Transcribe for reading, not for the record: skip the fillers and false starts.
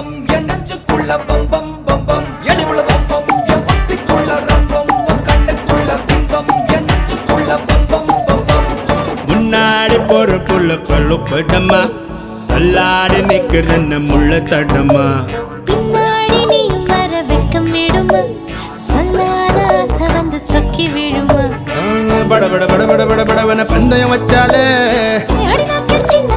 பம்பம் என் நெஞ்சுக்குள்ள பம்பம் பம்பம் எளிவுள்ள பம்பம் என் புத்திக்குள்ள ரம்பம் உன் கண்ணுக்குள்ள பிம்பம் என் நெஞ்சுக்குள்ள பம்பம் பம்பம் முன்னாடி போற புள்ள கழுப்படமா தள்ளாடி நிக்கிறன்ன முள்ள தடமா பின்னாடி நீயும் வர வெட்கம் விடுமா சொல்லாத ஆசை வந்து சொக்கி விடுமா பட பட பட பட பட படவன பந்தயம் வச்சாலே அடி நாக்கில் சின்ன